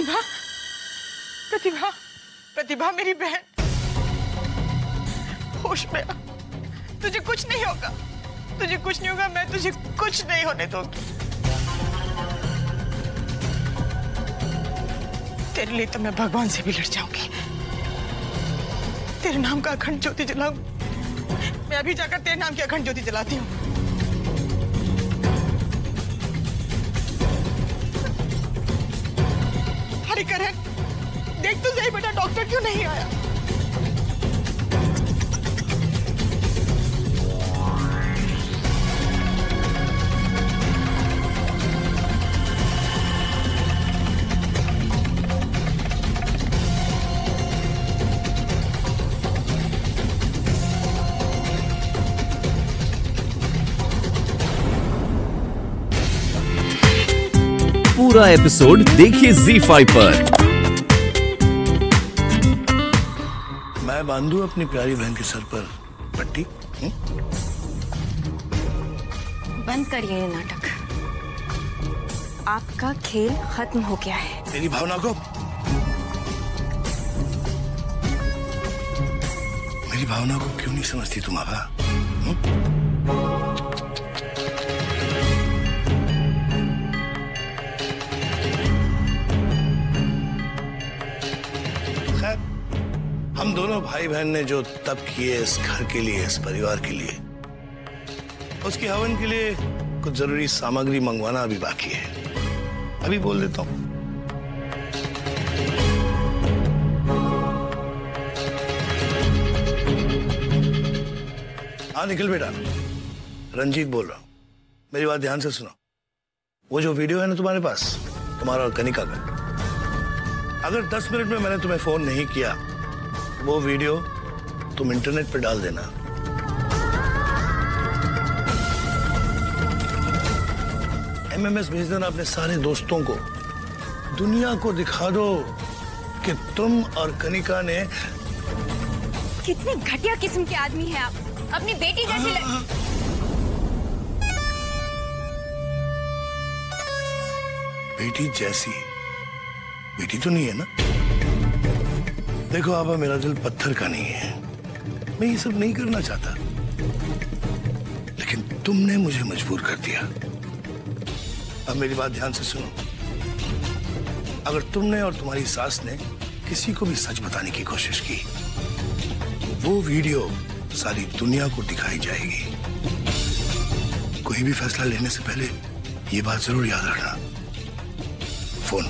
प्रतिभा, प्रतिभा, प्रतिभा मेरी बहन, होश में आ। तुझे कुछ नहीं होगा, तुझे कुछ नहीं होगा, मैं तुझे कुछ नहीं होने दूंगी। तेरे लिए तो मैं भगवान से भी लड़ जाऊंगी, तेरे नाम का अखंड ज्योति जलाऊंगी। मैं अभी जाकर तेरे नाम की अखंड ज्योति जलाती हूँ। हरिकरण, देख तो सही बेटा, डॉक्टर क्यों नहीं आया? पूरा एपिसोड देखिए ZEE5 पर। मैं बांधू अपनी प्यारी बहन के सर पर पट्टी? बंद करिए ये नाटक। आपका खेल खत्म हो गया है। मेरी भावना को क्यों नहीं समझती तुम आभा? हम दोनों भाई बहन ने जो तप किए इस घर के लिए, इस परिवार के लिए, उसकी हवन के लिए कुछ जरूरी सामग्री मंगवाना अभी बाकी है। अभी बोल देता हूं। हाँ निखिल बेटा, रंजीत बोल रहा हूं। मेरी बात ध्यान से सुनो। वो जो वीडियो है ना तुम्हारे पास, तुम्हारा और कनिका का, अगर 10 मिनट में मैंने तुम्हें फोन नहीं किया, वो वीडियो तुम इंटरनेट पर डाल देना। MMS भेज देना अपने सारे दोस्तों को, दुनिया को दिखा दो कि तुम और कनिका ने। कितने घटिया किस्म के आदमी हैं आप, अपनी बेटी जैसी बेटी जैसी? बेटी तो नहीं है ना? देखो आबा, मेरा दिल पत्थर का नहीं है, मैं ये सब नहीं करना चाहता, लेकिन तुमने मुझे मजबूर कर दिया। अब मेरी बात ध्यान से सुनो। अगर तुमने और तुम्हारी सास ने किसी को भी सच बताने की कोशिश की, वो वीडियो सारी दुनिया को दिखाई जाएगी। कोई भी फैसला लेने से पहले ये बात जरूर याद रखना। फोन।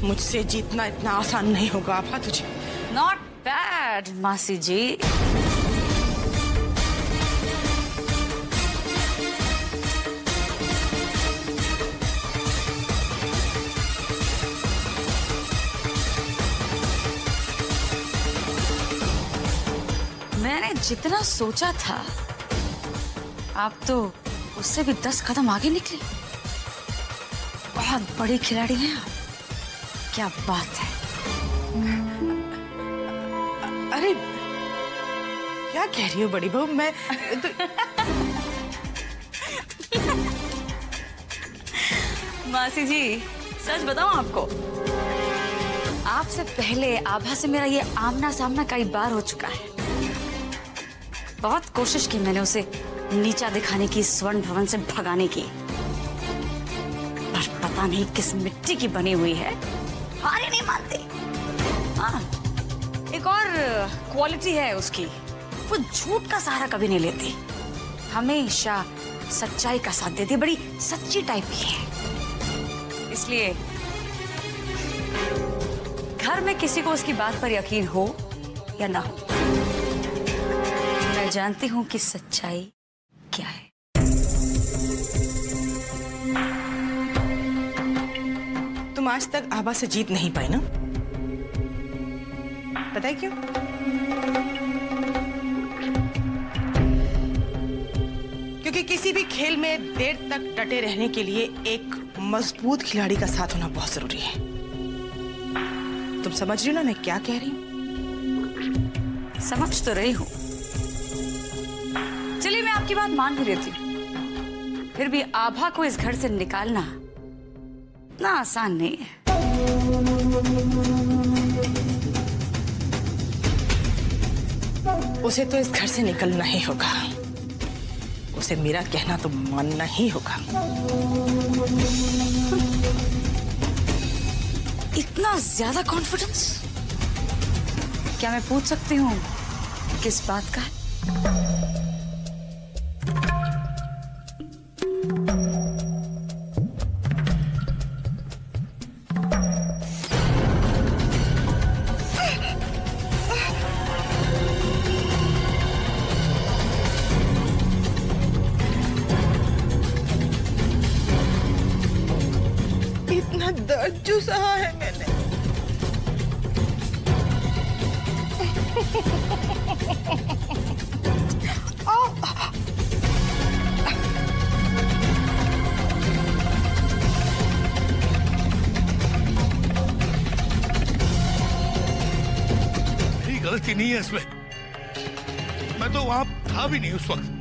मुझसे जीतना इतना आसान नहीं होगा आभा तुझे। नॉट बैड मासी जी। मैंने जितना सोचा था, आप तो उससे भी 10 कदम आगे निकले। बहुत बड़ी खिलाड़ी हैं आप। क्या बात है। अरे क्या कह रही हो बड़ी बहू? मैं तो... मासी जी, सच बताऊं आपको, आपसे पहले आभा से मेरा ये आमना सामना कई बार हो चुका है। बहुत कोशिश की मैंने उसे नीचा दिखाने की, स्वर्ण भवन से भगाने की, पर पता नहीं किस मिट्टी की बनी हुई है, हार ही नहीं मानते। हाँ, एक और क्वालिटी है उसकी, वो झूठ का सहारा कभी नहीं लेती, हमेशा सच्चाई का साथ देती, बड़ी सच्ची टाइप की है। इसलिए घर में किसी को उसकी बात पर यकीन हो या ना हो, मैं जानती हूं कि सच्चाई क्या है। तुम आज तक आभा से जीत नहीं पाई ना? पता है क्यों? क्योंकि किसी भी खेल में देर तक डटे रहने के लिए एक मजबूत खिलाड़ी का साथ होना बहुत जरूरी है। तुम समझ रही हो ना मैं क्या कह रही हूं? समझ तो रही हूं, आपकी बात मान भी लेती हूँ, फिर भी आभा को इस घर से निकालना इतना आसान नहीं है। उसे तो इस घर से निकलना ही होगा, उसे मेरा कहना तो मानना ही होगा। इतना ज्यादा कॉन्फिडेंस? क्या मैं पूछ सकती हूँ किस बात का है? इतना दर्द जो सहा है मैंने। मेरी गलती नहीं है इसमें, मैं तो वहां था भी नहीं उस वक्त।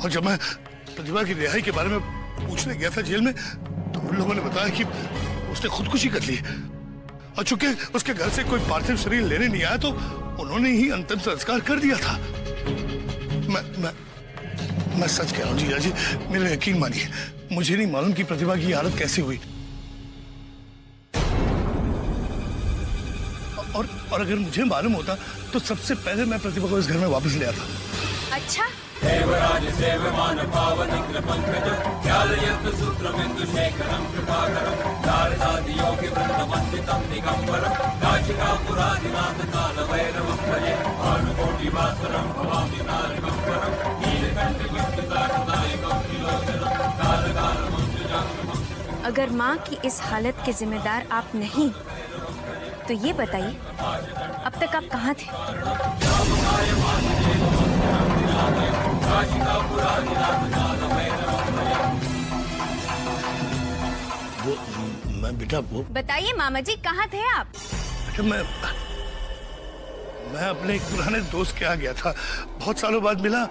और जब मैं प्रतिभा की रिहाई के बारे में पूछने गया था जेल में, तो उन लोगों ने बताया कि उसने खुदकुशी कर ली, और चूंकि उसके घर से कोई पार्थिव शरीर लेने नहीं आया तो उन्होंने ही अंतिम संस्कार कर दिया था। मैं सच कह रहा हूँ जीजा जी, मेरा यकीन मानिए, मुझे नहीं मालूम कि प्रतिभा की हालत कैसी हुई। और अगर मुझे मालूम होता तो सबसे पहले मैं प्रतिभा को इस घर में वापस ले आता। अच्छा, देवराज सेवमान पावन पंकज ख्यालयंत सूत्रमिंदु शेखरं कृपाकरं नारदादि योगी वृंदवंदितं दिगंबरं काचिका पुरादिनाथ काल भैरवं भजे भानुकोटि भास्वरं भवामि नारगंबरं नीलकंठ युक्तदायकं विलोचनं कालकालमंजुजागरं। अगर माँ की इस हालत के जिम्मेदार आप नहीं, तो ये बताइए अब तक आप कहाँ थे? वो मैं बेटा वो बताइए मामा जी, कहाँ थे आप? बेटा मैं अपने एक पुराने दोस्त के यहाँ गया था, बहुत सालों बाद मिला,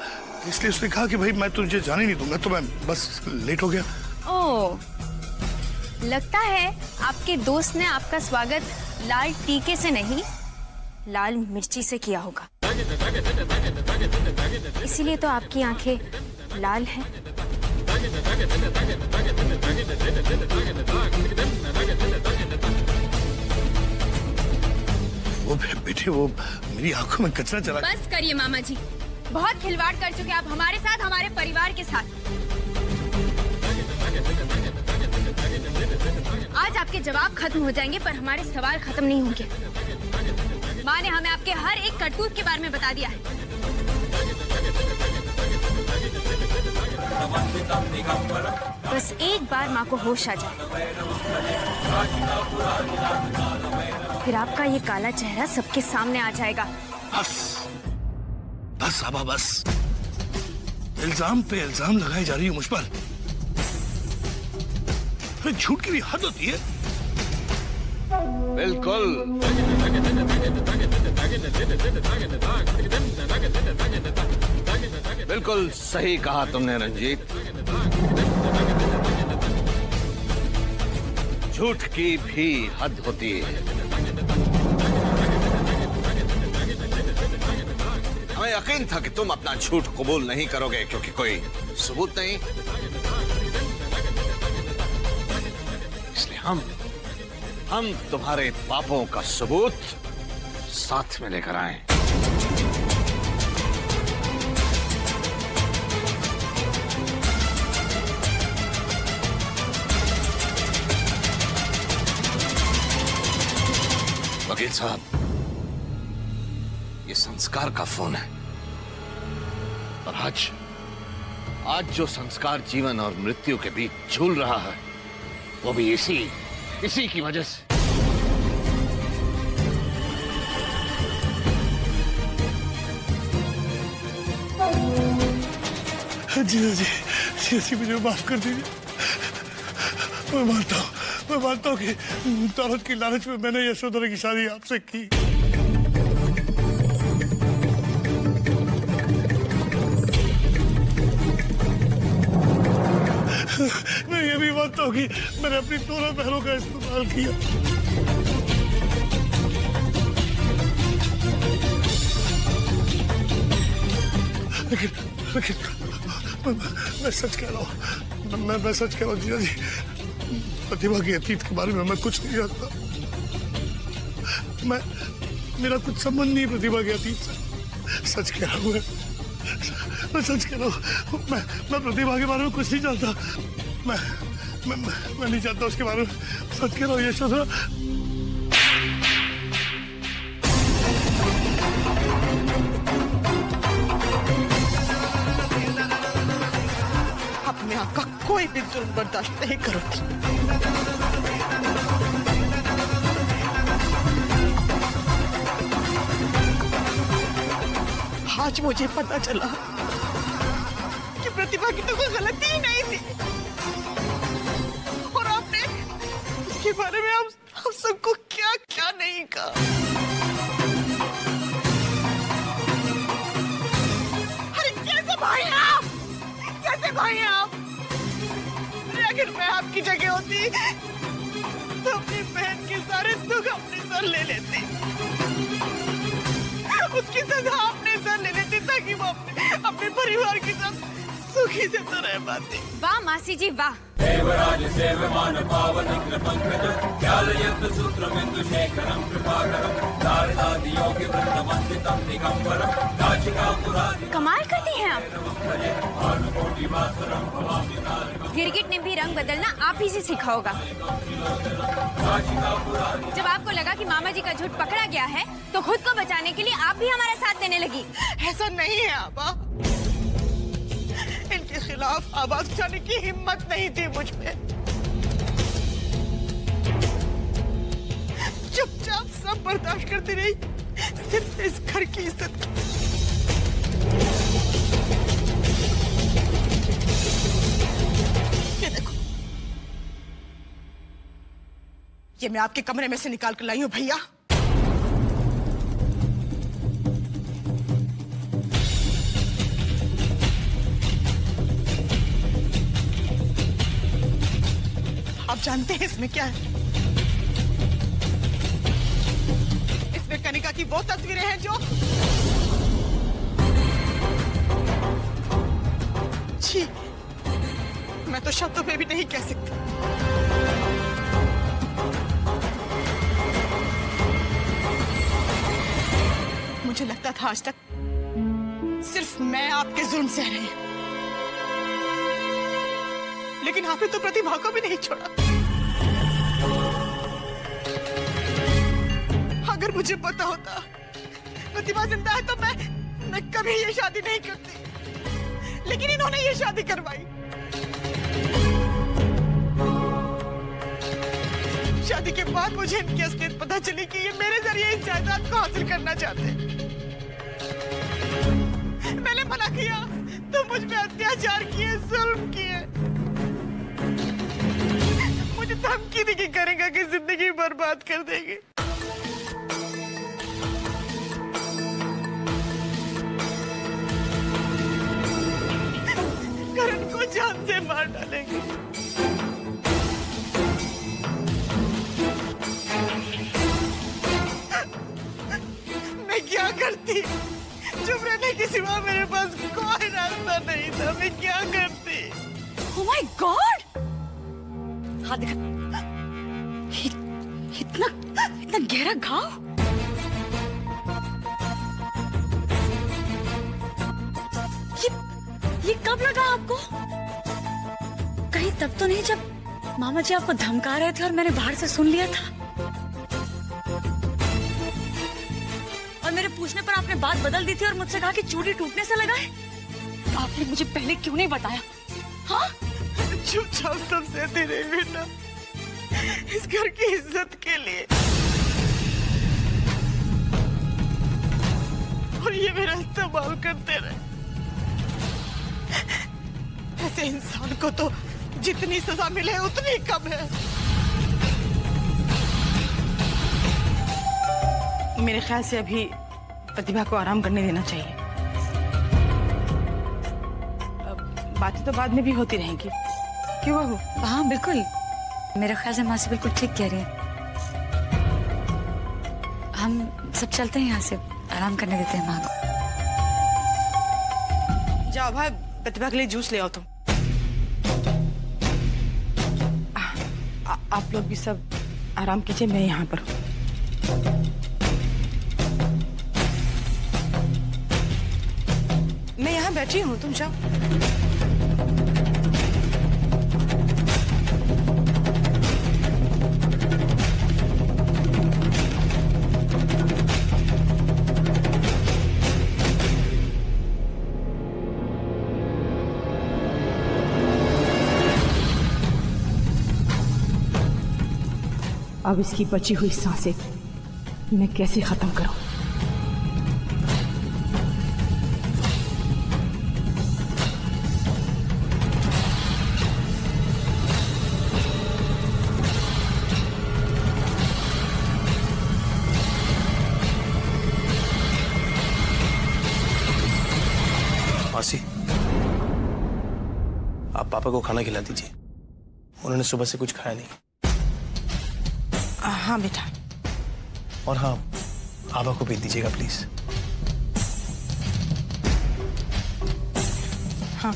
इसलिए उसने कहा कि भाई मैं तुझे जाने नहीं दूंगा, तो मैं बस लेट हो गया। ओह, लगता है आपके दोस्त ने आपका स्वागत लाल टीके से नहीं, लाल मिर्ची से किया होगा, इसीलिए तो आपकी आंखें लाल हैं। वो बेटे वो मेरी आंखों में कचरा चला। बस करिए मामा जी, बहुत खिलवाड़ कर चुके आप हमारे साथ, हमारे परिवार के साथ। आज आपके जवाब खत्म हो जाएंगे, पर हमारे सवाल खत्म नहीं होंगे। माँ ने हमें आपके हर एक करतूत के बारे में बता दिया है। बस एक बार माँ को होश आ जाए, फिर आपका ये काला चेहरा सबके सामने आ जाएगा। बस बस आबा बस, इल्जाम पे इल्जाम लगाई जा रही है मुझ पर, फिर झूठ की भी हद होती है। बिल्कुल सही कहा तुमने रंजीत, झूठ की भी हद होती है। हमें यकीन था कि तुम अपना झूठ कबूल नहीं करोगे, क्योंकि कोई सबूत नहीं, इसलिए हम तुम्हारे पापों का सबूत साथ में लेकर आए। वकील साहब, ये संस्कार का फोन है, और आज जो संस्कार जीवन और मृत्यु के बीच झूल रहा है, वो भी इसी की वजह से। जी मुझे माफ कर दीजिए, मैं मैं मानता हूँ कि दौलत की लालच में मैंने यशोधरा की शादी आपसे की। मैं ये भी मानता हूँ कि मैंने अपनी दोनों बहनों का इस्तेमाल किया। लेकिन मैं सच कह रहा हूँ, मैं सच कह रहा हूँ जीजा जी, प्रतिभा के अतीत के बारे में मैं कुछ नहीं जानता। मेरा कुछ संबंध नहीं प्रतिभा के अतीत से। सच कह रहा हूँ मैं सच कह रहा हूँ। मैं प्रतिभा के बारे में कुछ नहीं जानता। मैं नहीं जानता उसके बारे में। सच कह रहा हूँ यशोधरा। अपने आप का कोई भी जुल्म बर्दाश्त नहीं करूंगी। आज मुझे पता चला कि प्रतिभा की तो कोई गलती ही नहीं थी, और आपने उसके बारे में हम सबको क्या क्या नहीं कहा। अरे कैसे भाई आप, कैसे भाई आप? अगर मैं आपकी जगह होती तो अपनी बहन के सारे दुख अपने सर ले लेती, उसकी सजा अपने सर ले लेती, ताकि वो अपने परिवार के साथ सुखी से तो रह पाती। वाह मासी जी वाह। देवराज सेव्यमान पावन पंकजं ज्ञालयन्त सूत्रमिन्दु शेखरं कृपाकरं नारदादि योगी वृन्दवन्दितं दिगम्बरं काचिकापुरादि। कमाल करती हैं आप। गिरगिट ने भी रंग बदलना आप ही से सीखा होगा। जब आपको लगा कि मामा जी का झूठ पकड़ा गया है तो खुद को बचाने के लिए आप भी हमारा साथ देने लगी। ऐसा नहीं है आबा, इनके खिलाफ आवाज उठाने की हिम्मत नहीं थी मुझ में। चुपचाप सब बर्दाश्त करती रही, सिर्फ इस घर की इज्जत। ये देखो, ये मैं आपके कमरे में से निकाल कर लाई हूं भैया। आप जानते हैं इसमें क्या है? इसमें कनिका की वो तस्वीरें हैं जो जी, मैं तो शब्दों में भी नहीं कह सकती। मुझे लगता था आज तक सिर्फ मैं आपके जुल्म सह रही हूं, लेकिन आपने तो प्रतिभा को भी नहीं छोड़ा। अगर मुझे पता होता प्रतिभा जिंदा है तो मैं कभी ये शादी नहीं करती, लेकिन इन्होंने ये शादी करवाई। शादी के बाद मुझे इनकी असलियत पता चली कि ये मेरे जरिए इस जायदाद को हासिल करना चाहते हैं। मैंने मना किया तो मुझ पे अत्याचार किए, जुल्म किए, मुझे धमकी दी कि करेंगे कि जिंदगी बर्बाद कर देंगे। करण को जान से मार डालेंगे। मैं क्या करती? चुप रहने के सिवा मेरे पास कोई रास्ता नहीं था। मैं क्या करती? Oh my God! हाँ देखा, इतना गहरा घाव। ये कब लगा आपको? कहीं तब तो नहीं जब मामा जी आपको धमका रहे थे और मैंने बाहर से सुन लिया था? और मेरे पूछने पर आपने बात बदल दी थी और मुझसे कहा कि चूड़ी टूटने से लगा है। आपने मुझे पहले क्यों नहीं बताया? हाँ, चुपचाप सब सहती रही बेटा, इस घर की इज्जत के लिए। और ये मेरा इस्तेमाल करते रहे। ऐसे इंसान को तो जितनी सजा मिले उतनी कम है। मेरे ख्याल से अभी प्रतिभा को आराम करने देना चाहिए। बातें तो बाद में भी होती रहेंगी, क्यों बहू? हाँ बिल्कुल, मेरे ख्याल से मासी बिल्कुल ठीक कह रही है। हम सब चलते हैं यहाँ से, आराम करने देते हैं माँ को। जाओ भाई, प्रतिभा के लिए जूस ले आओ तुम। आप लोग भी सब आराम कीजिए, मैं यहाँ पर हूँ। मैं यहाँ बैठी हूँ, तुम जाओ। अब इसकी बची हुई सांसें मैं कैसे खत्म करूं? मासी, आप पापा को खाना खिला दीजिए, उन्होंने सुबह से कुछ खाया नहीं। हाँ बेटा। और हाँ, आभा को भेज दीजिएगा प्लीज। हाँ।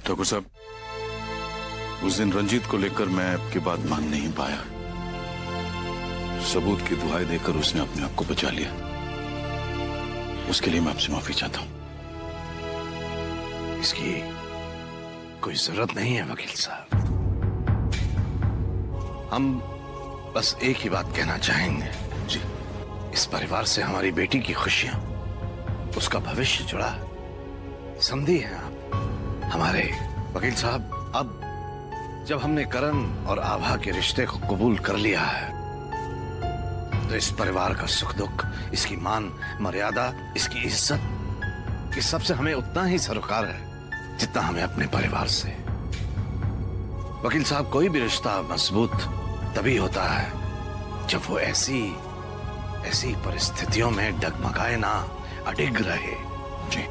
ठाकुर साहब, उस दिन रंजीत को लेकर मैं आपकी बात मान नहीं पाया। सबूत की दुहाई देकर उसने अपने आप को बचा लिया। उसके लिए मैं आपसे माफी चाहता हूं। इसकी कोई जरूरत नहीं है वकील साहब। हम बस एक ही बात कहना चाहेंगे जी, इस परिवार से हमारी बेटी की खुशियां, उसका भविष्य जुड़ा समझी हैं आप हमारे वकील साहब। अब जब हमने करण और आभा के रिश्ते को कबूल कर लिया है, तो इस परिवार का सुख दुख, इसकी मान मर्यादा, इसकी इज्जत, इस सब से हमें उतना ही सरोकार है जितना हमें अपने परिवार से। वकील साहब, कोई भी रिश्ता मजबूत तभी होता है जब वो ऐसी परिस्थितियों में डगमगाए ना, अडिग रहे। जी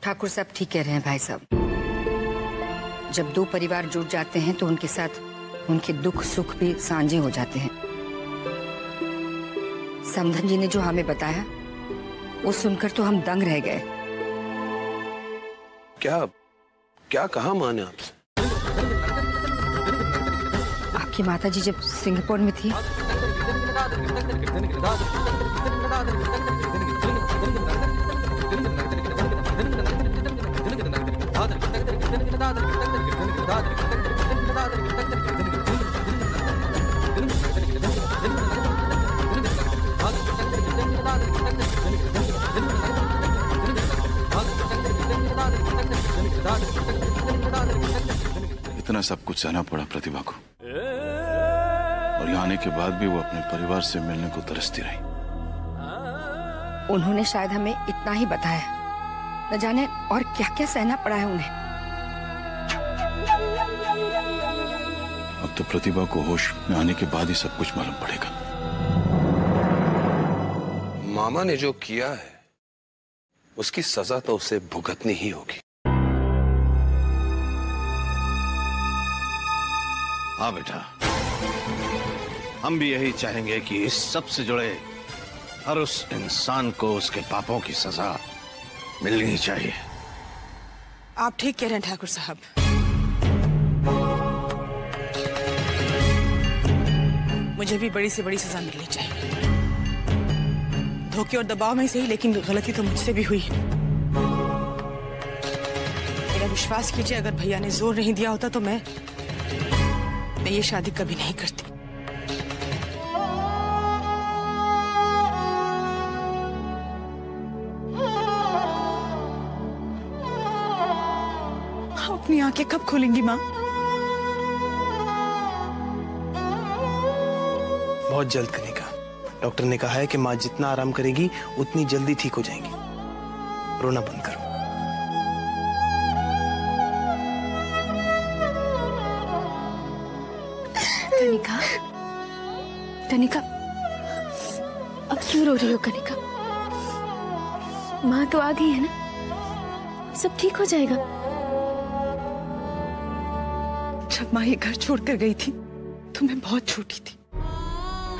ठाकुर साहब ठीक कह रहे हैं भाई साहब। जब दो परिवार जुड़ जाते हैं तो उनके साथ उनके दुख सुख भी साझे हो जाते हैं। समधन जी ने जो हमें बताया वो सुनकर तो हम दंग रह गए। क्या कहा मां ने आपसे? आपकी माता जी जब सिंगापुर में थी इतना सब कुछ सहना पड़ा प्रतिभा को, और यहाँ आने के बाद भी वो अपने परिवार से मिलने को तरसती रही। उन्होंने शायद हमें इतना ही बताया, न जाने और क्या क्या सहना पड़ा है उन्हें। अब तो प्रतिभा को होश में आने के बाद ही सब कुछ मालूम पड़ेगा। मामा ने जो किया है उसकी सजा तो उसे भुगतनी ही होगी। हाँ बेटा, हम भी यही चाहेंगे कि इस सब से जुड़े हर उस इंसान को उसके पापों की सजा मिलनी चाहिए। आप ठीक कह रहे हैं ठाकुर साहब। मुझे भी बड़ी से बड़ी सजा मिलनी चाहिए। धोखे और दबाव में सही, लेकिन गलती तो मुझसे भी हुई। मेरा विश्वास कीजिए, अगर भैया ने जोर नहीं दिया होता तो मैं ये शादी कभी नहीं करती। अपनी आंखें कब खोलेंगी माँ? बहुत जल्द करेगा। डॉक्टर ने कहा है कि माँ जितना आराम करेगी उतनी जल्दी ठीक हो जाएंगी। रोना बंद करो। कनिका, कनिका, अब क्यों रो रही हो कनिका? माँ तो आ गई है ना, सब ठीक हो जाएगा। जब माँ ये घर छोड़कर गई थी तो मैं बहुत छोटी थी।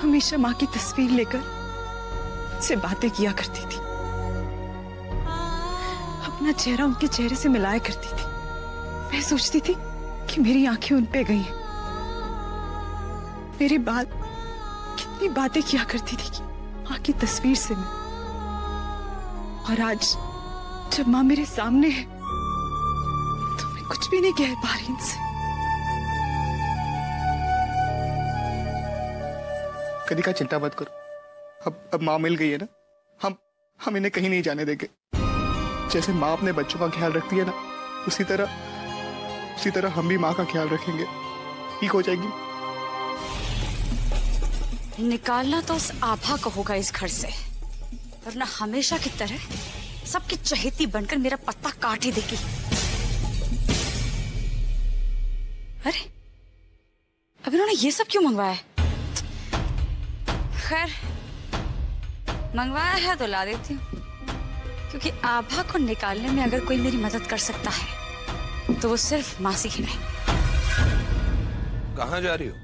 हमेशा माँ की तस्वीर लेकर उससे बातें किया करती थी, अपना चेहरा उनके चेहरे से मिलाया करती थी। मैं सोचती थी कि मेरी आंखें उन पे गई हैं। मेरी बात कितनी बातें किया करती थी कि माँ की तस्वीर से मैं। और आज जब माँ मेरे सामने है तो मैं कुछ भी नहीं कह पा रही इनसे। कनिका चिंता मत करो, अब माँ मिल गई है ना, हम इन्हें कहीं नहीं जाने देंगे। जैसे माँ अपने बच्चों का ख्याल रखती है ना, उसी तरह हम भी माँ का ख्याल रखेंगे। ठीक हो जाएगी। निकालना तो उस आभा को होगा इस घर से, वरना हमेशा की तरह सबकी चहेती बनकर मेरा पत्ता काट ही देगी। अरे अब इन्होंने ये सब क्यों मंगवाया है? खैर मंगवाया है तो ला देती हूँ, क्योंकि आभा को निकालने में अगर कोई मेरी मदद कर सकता है तो वो सिर्फ मासी ही है। कहाँ जा रही हो?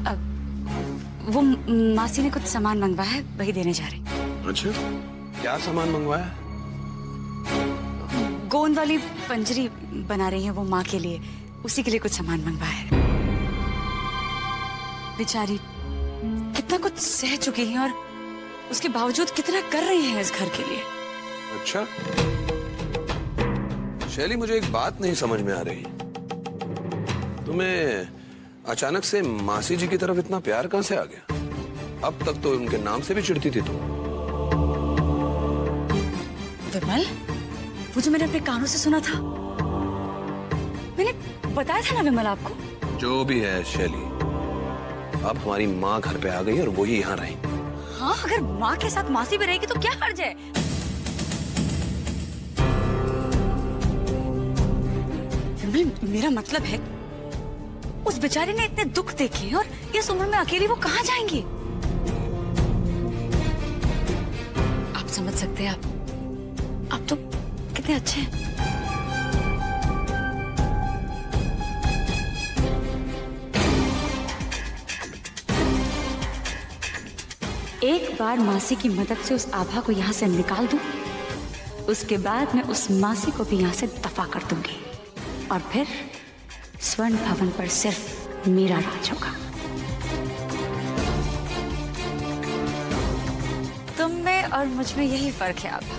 अब वो मासी ने कुछ सामान मंगवाया है, वही देने जा रही। अच्छा, क्या सामान मंगवाया? गोंद वाली पंजरी बना रही है वो माँ के लिए, उसी के लिए कुछ सामान मंगवाया है। बेचारी कितना कुछ सह चुकी है और उसके बावजूद कितना कर रही है इस घर के लिए। अच्छा शैली, मुझे एक बात नहीं समझ में आ रही। तुम्हें अचानक से मासी जी की तरफ इतना प्यार कहां से आ गया? अब तक तो उनके नाम से भी चिढ़ती थी तुम। विमल, वो जो मैंने अपने कानों से सुना था, मैंने बताया था ना विमल आपको। जो भी है शैली, अब हमारी माँ घर पे आ गई और वही यहाँ रही। हाँ, अगर माँ के साथ मासी भी रहेगी तो क्या हर्ज है? विमल, मेरा मतलब है उस बेचारी ने इतने दुख देखे और इस उम्र में अकेली वो कहाँ जाएंगी? आप समझ सकते हैं, आप तो कितने अच्छे हैं। एक बार मासी की मदद से उस आभा को यहाँ से निकाल दूं, उसके बाद मैं उस मासी को भी यहाँ से दफा कर दूंगी और फिर स्वर्ण भवन पर सिर्फ मेरा राज होगा। तुम में और मुझ में यही फर्क है आभा,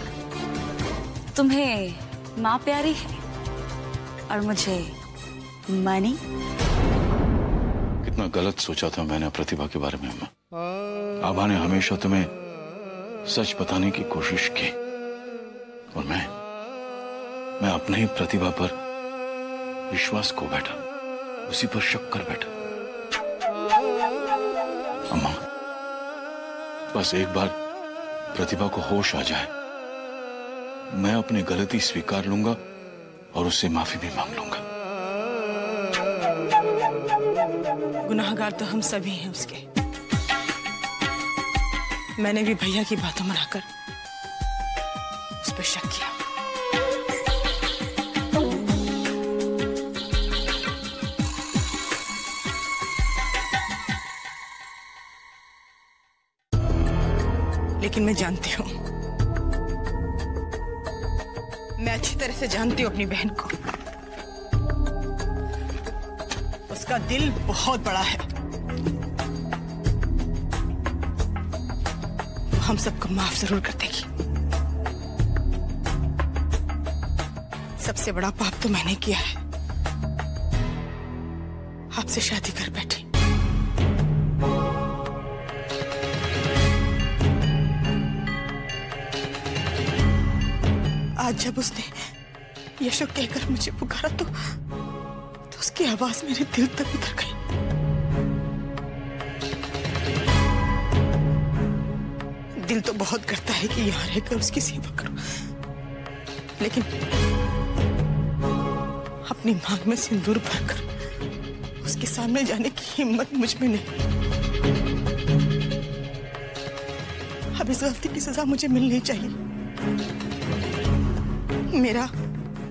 तुम्हें माँ प्यारी है और मुझे मनी। कितना गलत सोचा था मैंने प्रतिभा के बारे में। आभा ने हमेशा तुम्हें सच बताने की कोशिश की और मैं अपने ही प्रतिभा पर विश्वास खो बैठा, उसी पर शक कर बैठा। अम्मा, बस एक बार प्रतिभा को होश आ जाए, मैं अपनी गलती स्वीकार लूंगा और उससे माफी भी मांग लूंगा। गुनाहगार तो हम सभी हैं उसके। मैंने भी भैया की बातों मनाकर उस पर शक किया। लेकिन मैं जानती हूँ, मैं अच्छी तरह से जानती हूँ अपनी बहन को। उसका दिल बहुत बड़ा है। वो हम सबको माफ जरूर कर देगी। सबसे बड़ा पाप तो मैंने किया है, आपसे शादी कर बैठी। आज जब उसने यशो कहकर मुझे पुकारा तो उसकी आवाज मेरे दिल तक उतर गई। दिल तो बहुत करता है कि यहाँ रहकर उसकी सेवा करूं, लेकिन अपनी मांग में सिंदूर भरकर उसके सामने जाने की हिम्मत मुझ में नहीं। अब इस गलती की सजा मुझे मिलनी चाहिए। मेरा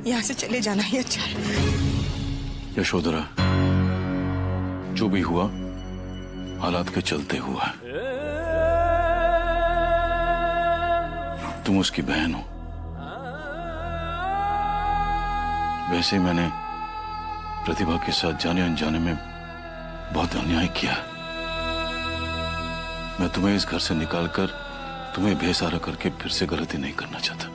यहाँ से चले जाना ही अच्छा है। यशोधरा, जो भी हुआ हालात के चलते हुआ है। तुम उसकी बहन हो। वैसे ही मैंने प्रतिभा के साथ जाने अनजाने में बहुत अन्याय किया। मैं तुम्हें इस घर से निकालकर तुम्हें बेसहारा करके फिर से गलती नहीं करना चाहता।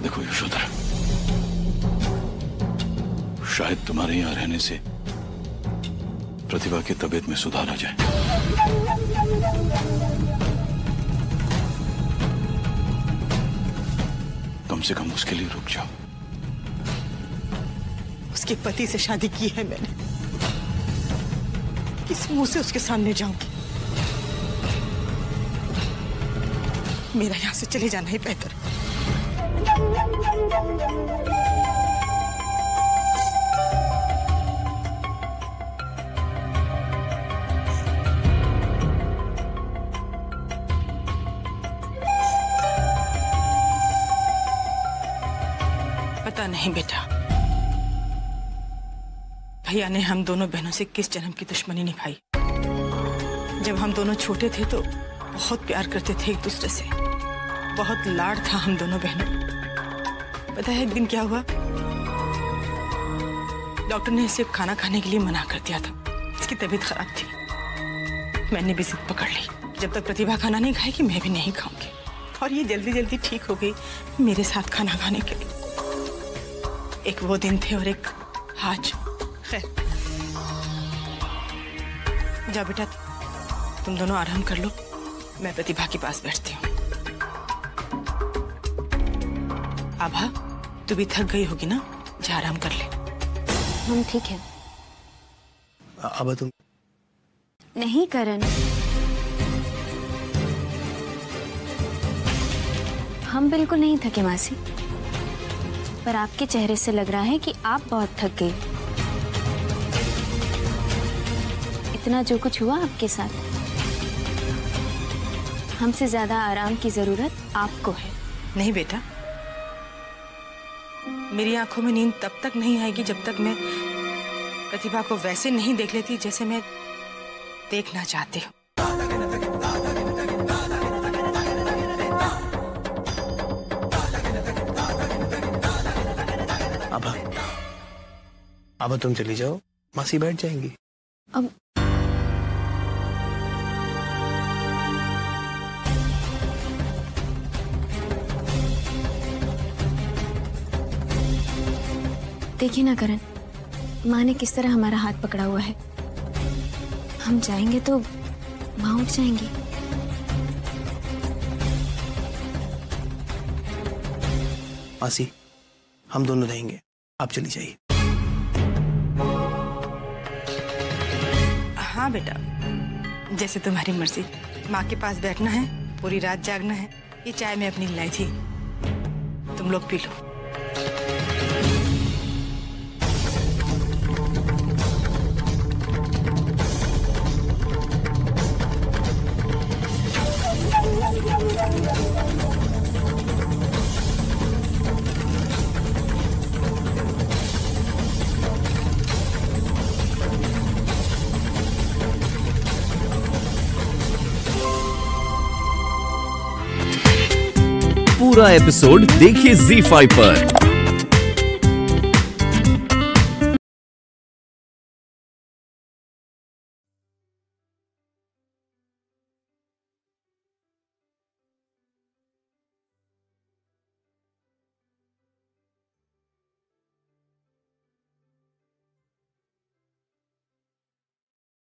देखो यशोधरा, शायद तुम्हारे यहां रहने से प्रतिभा की तबीयत में सुधार आ जाए। कम से कम उसके लिए रुक जाओ। उसके पति से शादी की है मैंने, किस मुंह से उसके सामने जाऊंगी? मेरा यहां से चले जाना ही बेहतर। पता नहीं बेटा, भैया ने हम दोनों बहनों से किस जन्म की दुश्मनी निभाई। जब हम दोनों छोटे थे तो बहुत प्यार करते थे एक दूसरे से, बहुत लाड था हम दोनों बहनों। पता है एक दिन क्या हुआ? डॉक्टर ने इसे खाना खाने के लिए मना कर दिया था। इसकी तबीयत खराब थी। मैंने भी जिद पकड़ ली, जब तक प्रतिभा खाना नहीं खाएगी मैं भी नहीं खाऊंगी। और ये जल्दी जल्दी ठीक हो गई मेरे साथ खाना खाने के लिए। एक वो दिन थे और एक आज। खैर, जा बेटा, तुम दोनों आराम कर लो, मैं प्रतिभा के पास बैठती हूँ। आभा, तू भी थक गई होगी ना, जा आराम कर ले। हम ठीक है। आभा तुम? नहीं करण, हम बिल्कुल नहीं थके मासी, पर आपके चेहरे से लग रहा है कि आप बहुत थक गए। इतना जो कुछ हुआ आपके साथ, हमसे ज्यादा आराम की जरूरत आपको है। नहीं बेटा, मेरी आंखों में नींद तब तक नहीं आएगी जब तक मैं प्रतिभा को वैसे नहीं देख लेती जैसे मैं देखना चाहती हूँ। अब तुम चली जाओ, मासी बैठ जाएंगी। अब देखिए ना करण, माँ ने किस तरह हमारा हाथ पकड़ा हुआ है। हम जाएंगे तो माँ उठ जाएंगी। मासी, हम दोनों रहेंगे, आप चली जाइए। हाँ बेटा, जैसे तुम्हारी मर्जी। माँ के पास बैठना है, पूरी रात जागना है। ये चाय मैं अपनी लाई थी, तुम लोग पी लो। पूरा एपिसोड देखिए ZEE5 पर।